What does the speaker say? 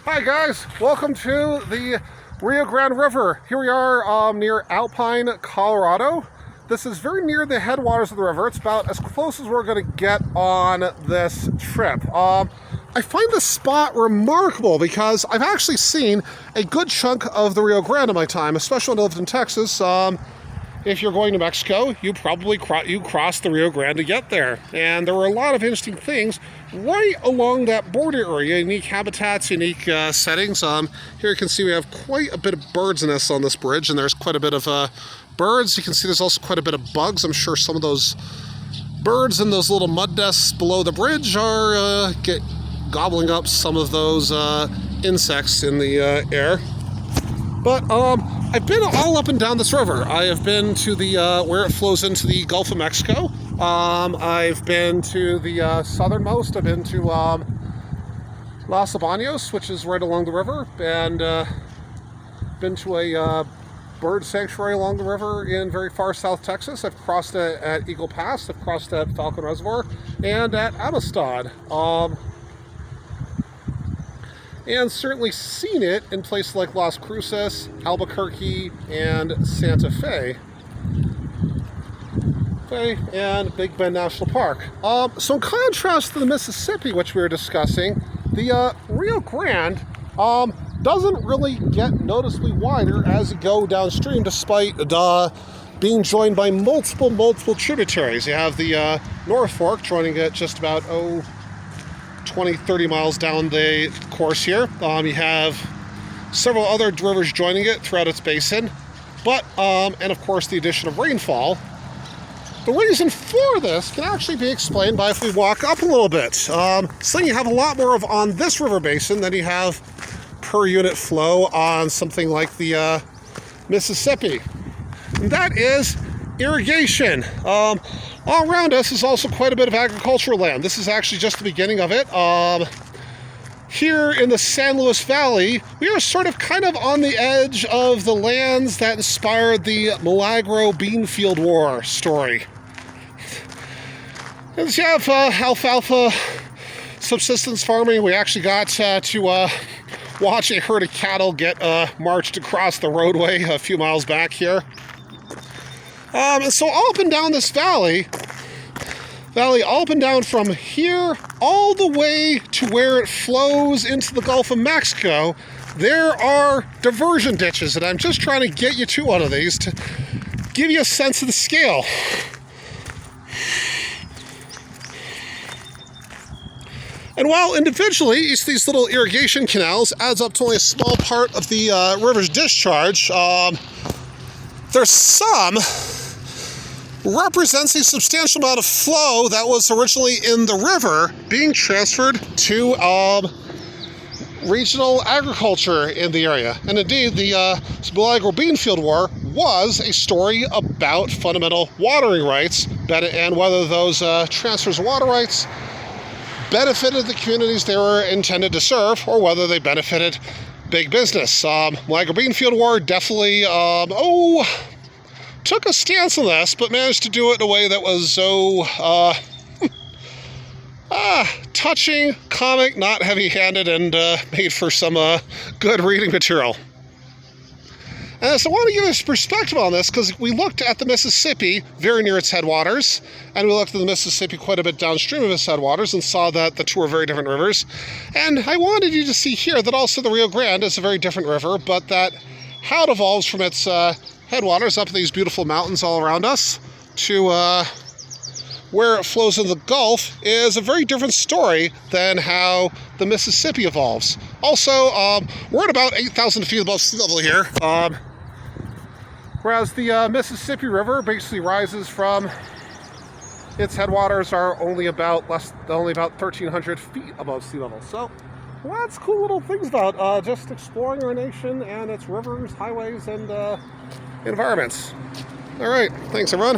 Hi guys, welcome to the Rio Grande River. Here we are near Alpine, Colorado. This is very near the headwaters of the river. It's about as close as we're going to get on this trip. I find this spot remarkable because I've actually seen a good chunk of the Rio Grande in my time, especially when I lived in Texas. If you're going to Mexico, you probably cross the Rio Grande to get there. And there were a lot of interesting things right along that border area, unique habitats, unique settings. Here you can see we have quite a bit of birds' nests on this bridge, and there's quite a bit of birds. You can see there's also quite a bit of bugs. I'm sure some of those birds in those little mud nests below the bridge are gobbling up some of those insects in the air. But I've been all up and down this river. I have been to the where it flows into the Gulf of Mexico. I've been to the southernmost. I've been to Los Baños, which is right along the river, and been to a bird sanctuary along the river in very far south Texas. I've crossed it at Eagle Pass. I've crossed at Falcon Reservoir and at Amistad. And certainly seen it in places like Las Cruces, Albuquerque, and Santa Fe. And Big Bend National Park. So in contrast to the Mississippi, which we were discussing, the Rio Grande doesn't really get noticeably wider as you go downstream, despite being joined by multiple tributaries. You have the North Fork joining it just about 20-30 miles down the course here. You have several other rivers joining it throughout its basin, but and of course the addition of rainfall. The reason for this can actually be explained by if we walk up a little bit. So you have a lot more of on this river basin than you have per unit flow on something like the Mississippi, and that is irrigation. All around us is also quite a bit of agricultural land. This is actually just the beginning of it. Here in the San Luis Valley, we are sort of kind of on the edge of the lands that inspired the Milagro Beanfield War story. As you have alfalfa subsistence farming, we actually got to watch a herd of cattle get marched across the roadway a few miles back here. And so all up and down this valley, all up and down from here all the way to where it flows into the Gulf of Mexico, there are diversion ditches, and I'm just trying to get you to one of these to give you a sense of the scale. And while individually each of these little irrigation canals adds up to only a small part of the river's discharge, there's some represents a substantial amount of flow that was originally in the river being transferred to regional agriculture in the area. And indeed, the Milagro Beanfield War was a story about fundamental watering rights and whether those transfers of water rights benefited the communities they were intended to serve or whether they benefited big business. Milagro Beanfield War definitely took a stance on this, but managed to do it in a way that was so touching, comic, not heavy-handed, and made for some good reading material. And so I want to give us perspective on this because we looked at the Mississippi very near its headwaters, and we looked at the Mississippi quite a bit downstream of its headwaters and saw that the two are very different rivers. And I wanted you to see here that also the Rio Grande is a very different river, but that how it evolves from its headwaters up these beautiful mountains all around us to where it flows in the Gulf is a very different story than how the Mississippi evolves. Also, we're at about 8,000 feet above sea level here, whereas the Mississippi River basically rises from its headwaters are only about 1,300 feet above sea level. So lots of cool little things about just exploring our nation and its rivers, highways, and environments. All right, thanks everyone.